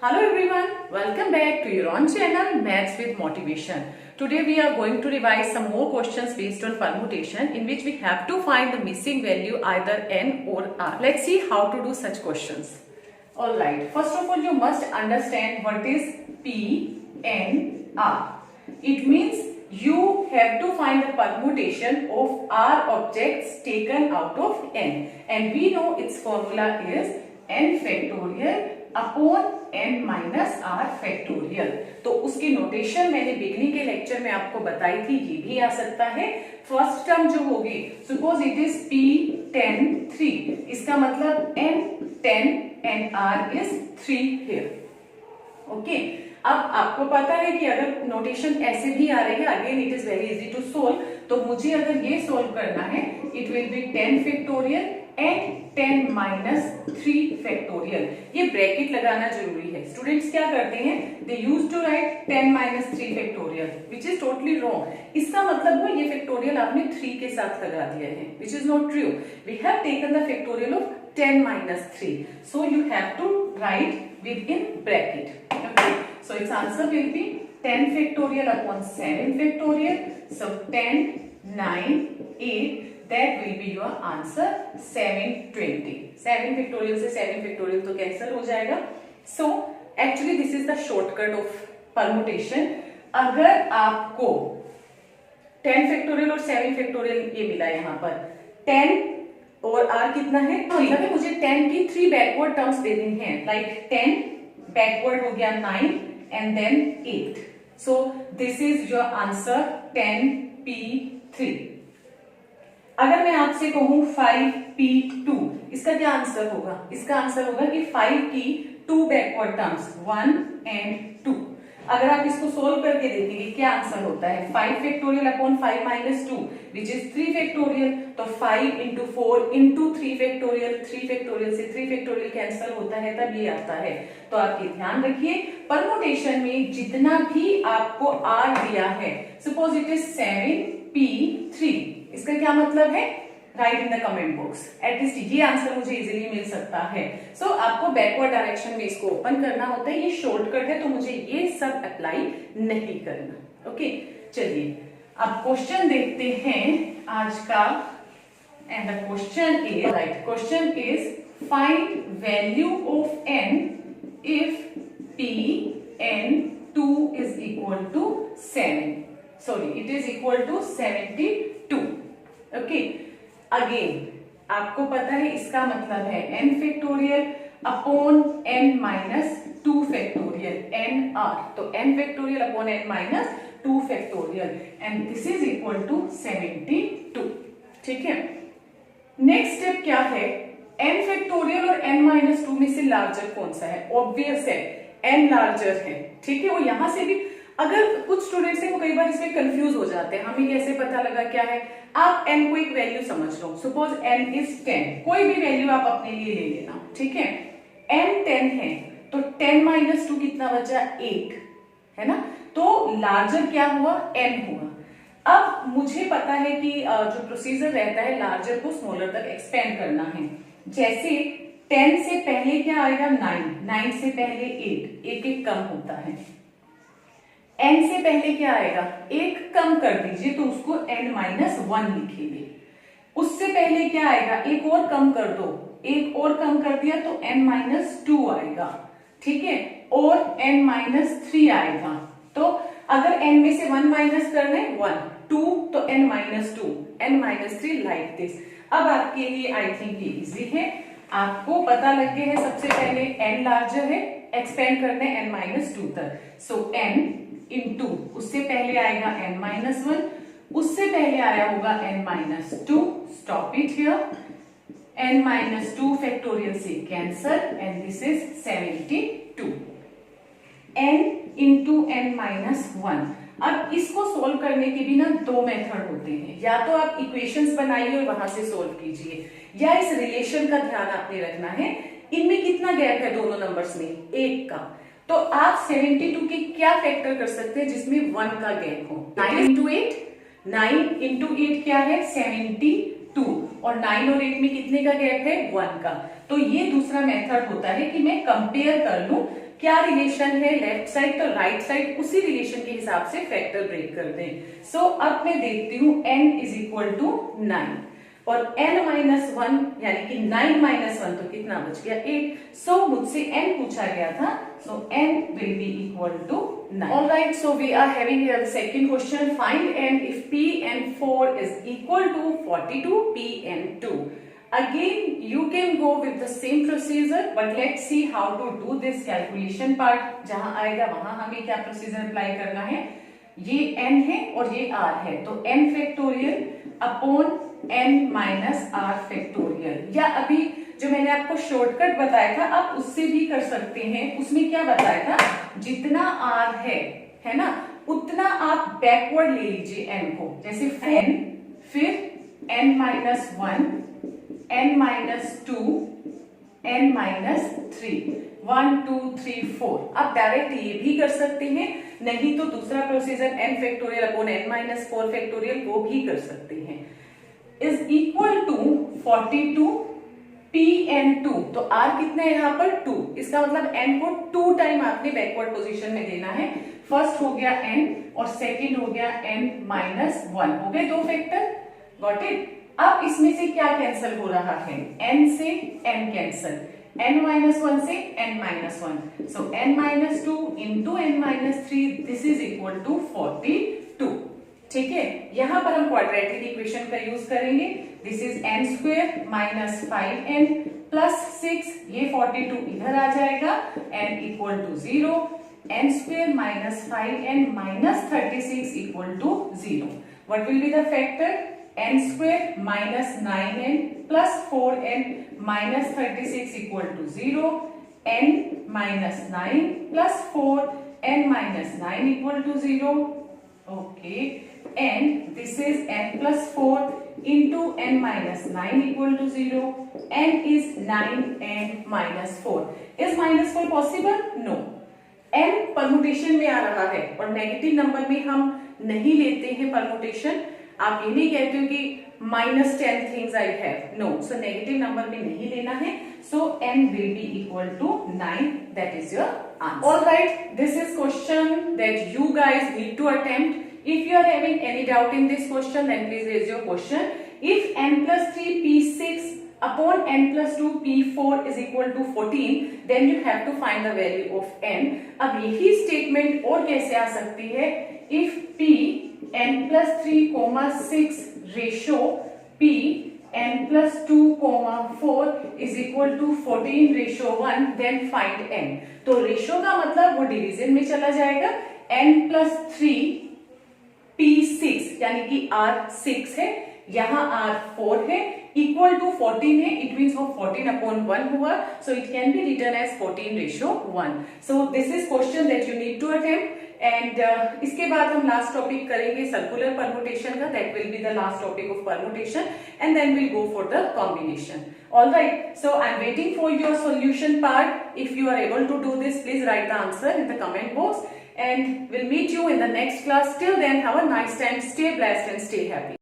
Hello everyone, welcome back to your own channel Maths with Motivation. Today we are going to revise some more questions based on permutation in which we have to find the missing value either n or r. Let's see how to do such questions. Alright, first of all you must understand what is p, n, r. It means you have to find the permutation of r objects taken out of n, and we know its formula is n factorial upon n minus r factorial. तो उसकी notation मैंने beginning के lecture में आपको बताई थी, ये भी आ सकता है। फर्स्ट टर्म जो होगी, सपोज इट इज p 10 3, इसका मतलब n 10 and r is 3 here. Okay, अब आपको पता है कि अगर नोटेशन ऐसे भी आ रही है, again it is very easy to solve. तो मुझे अगर ये सोल्व करना है, it will be 10 factorial and 10 minus 3 factorial. ये ब्रैकेट लगाना जरूरी है। स्टूडेंट्स क्या करते हैं, they use to write 10 minus 3 factorial, which is totally wrong. इसका मतलब है ये फैक्टोरियल आपने 3 के साथ लगा दिया है, which is not true. We have taken the factorial of 10 minus 3, so you have to write within bracket. Okay, so its answer will be 10 factorial upon 7 factorial. So 10 9 8, that will be your answer 720. 7 factorial से 7 factorial तो cancel हो जाएगा। So actually this is the shortcut of permutation. अगर आपको 10 factorial और 7 factorial ये मिला यहाँ पर 10 और r कितना है, मतलब है मुझे 10 की 3 बैकवर्ड टर्म्स देनी है, लाइक 10 बैकवर्ड हो गया 9 and then 8। So this is your answer 10p3। अगर मैं आपसे कहूं 5p2, इसका क्या आंसर होगा? इसका आंसर होगा कि 5 की 2 बैकवर्ड टर्म्स 1 एंड 2। अगर आप इसको सोल्व करके देखेंगे क्या आंसर होता है, 5 factorial upon 5 minus 2 which is 3 factorial. तो 5 इंटू 4 इंटू 3 फैक्टोरियल, 3 फैक्टोरियल से 3 फैक्टोरियल कैंसिल होता है, तब ये आता है। तो आप ये ध्यान रखिए, परमुटेशन में जितना भी आपको r दिया है, सपोज इट इज 7p3, इसका क्या मतलब है, right in the comment box. At least ये आंसर मुझे इजीली मिल सकता है। सो आपको बैकवर्ड डायरेक्शन में इसको ओपन करना होता है, ये शॉर्टकट है, तो मुझे ये सब अप्लाई नहीं करना। ओके, चलिए अब क्वेश्चन देखते हैं आज का। And the question is right, question is find value of n if p n 2 is equal to 7, sorry it is equal to 72। Okay, again आपको पता है इसका मतलब है n factorial upon n minus 2 factorial n r। तो n factorial upon n minus 2 factorial and this is equal to 72। ठीक है, next step क्या है, n फैक्टोरियल और n माइनस 2 में से लार्जर कौन सा है? ऑब्वियस है n लार्जर है। ठीक है, वो यहां से भी, अगर कुछ स्टूडेंट्स हैं वो कई बार इसमें कंफ्यूज हो जाते हैं, हमें कैसे पता लगा क्या है। आप n को एक वैल्यू समझ लो, सपोज n इज 10, कोई भी वैल्यू आप अपने लिए ले लेना। ठीक है, n 10 है तो 10 माइनस 2 कितना बचा, 8 है ना। तो लार्जर क्या हुआ, n हुआ। अब मुझे पता है कि जो प्रोसीजर रहता है लार्जर को स्मॉलर तक एक्सपेंड करना है। जैसे 10 से पहले क्या आएगा, 9, 9 से पहले 8, एक एक कम होता है। n से पहले क्या आएगा, एक कम कर दीजिए तो उसको n माइनस 1 लिखेंगे। उससे पहले क्या आएगा, एक और कम कर दो, एक और कम कर दिया तो n माइनस 2 आएगा। ठीक है, और n माइनस 3 आएगा। तो अगर n में से 1 माइनस करना है 1, 2 तो n minus 2, n minus 3 like this. अब आपके लिए आई थिंक ये इजी है, आपको पता लग गया है सबसे पहले n लार्जर है, एक्सपेंड करना है n माइनस 2 तक। सो n इंटू, उससे पहले आएगा n माइनस 1, उससे पहले आया होगा n minus 2, stop it here, n minus 2 factorial से cancel and this is 72, n into n minus 1। अब इसको सोल्व करने के भी ना 2 मेथड होते हैं, या तो आप इक्वेशंस बनाइए और वहां से सोल्व कीजिए, या इस रिलेशन का ध्यान आपने रखना है, इनमें कितना गैप है दोनों नंबर्स में, 1 का। तो आप 72 के क्या फैक्टर कर सकते हैं जिसमें 1 का गैप हो, 9 इंटू 8, 9 इंटू 8 क्या है, 72, और 9 और 8 में कितने का गैप है, 1 का। तो ये दूसरा मेथड होता है कि मैं कंपेयर कर लूं क्या रिलेशन है लेफ्ट साइड तो राइट साइड उसी रिलेशन के हिसाब से फैक्टर ब्रेक कर दें। सो अब मैं देखती हूँ n इज इक्वल टू 9 और n माइनस 1 यानी कि 9 माइनस 1 तो कितना बच गया 8। सो मुझसे n पूछा गया था, so n will be equal to 9। Alright, so we are having here the second question, find n if pn4 is equal to 42 pn2। Again, you can go with the same procedure, but let's see how to do this calculation part। जहां आएगा वहां हमें क्या procedure apply करना है। ये n है और ये r है, तो n factorial upon n minus r factorial, या अभी जो मैंने आपको शॉर्टकट बताया था आप उससे भी कर सकते हैं। उसमें क्या बताया था, जितना r है ना, उतना आप बैकवर्ड ले लीजिए n को, जैसे n फिर n minus 1 n minus 2 n minus 3 1 2 3 4। आप डायरेक्ट ये भी कर सकते हैं, नहीं तो दूसरा procedure n factorial upon n minus 4 factorial वो भी कर सकते हैं। इज इक्वल टू 42 pn2, तो r कितना है यहाँ पर 2, इसका मतलब n को 2 टाइम आपने बैकवर्ड पोजीशन में देना है। फर्स्ट हो गया n और सेकंड हो गया n माइनस 1, हो गए दो फैक्टर, गॉट इट। अब इसमें से क्या कैंसिल हो रहा है, n से n कैंसिल, n माइनस 1 से n minus 1, so n minus 2 into n minus 3, this is equal to 42। ठीक है, यहां पर हम क्वाड्रेटिक इक्वेशन का यूज करेंगे। This is n square minus 5n plus 6, ये 42 इधर आ जाएगा, n equal to 0, n square minus 5n minus 36 equal to 0। What will be the factor, n square minus 9n plus 4n minus 36 equal to 0, n minus 9 plus 4 n minus 9 equal to 0। Okay, and this is n plus 4 into n minus 9 equal to 0. n is 9n minus 4. Is minus 4 possible? No. n permutation में आ रहा है और negative number में हम नहीं लेते हैं permutation. आप ये नहीं कहते हो कि -10 things I have, no, so negative number में नहीं लेना है। सो n will be equal to 9, that is your answer। All right, this is question that you guys need to attempt। If you are having any doubt in this question, then please raise your question। If n plus 3 p6 upon n plus 2 p4 is equal to 14, then you have to find the value of n। अब यही statement और कैसे आ सकती है, if p n plus 3, 6 ratio p n plus 2, 4 is equal to 14 ratio 1, then find n। तो ratio का मतलब वो डिवीजन में चला जाएगा, n plus 3 p6 यानी कि r 6 है, यहाँ r 4 है, इक्वल टू 14 है, इट मीन्स वो 14 अपॉन 1 हुआ, so it can be written as 14 ratio 1। So this is question that you need to attempt. And इसके बाद हम लास्ट टॉपिक करेंगे सर्कुलर परमुटेशन का, that will be the last topic of permutation, and then will go for the combination. Alright, so I am waiting for your solution part. If you are able to do this, please write the answer in the comment box, and we'll meet you in the next class. Till then, have a nice time, stay blessed and stay happy.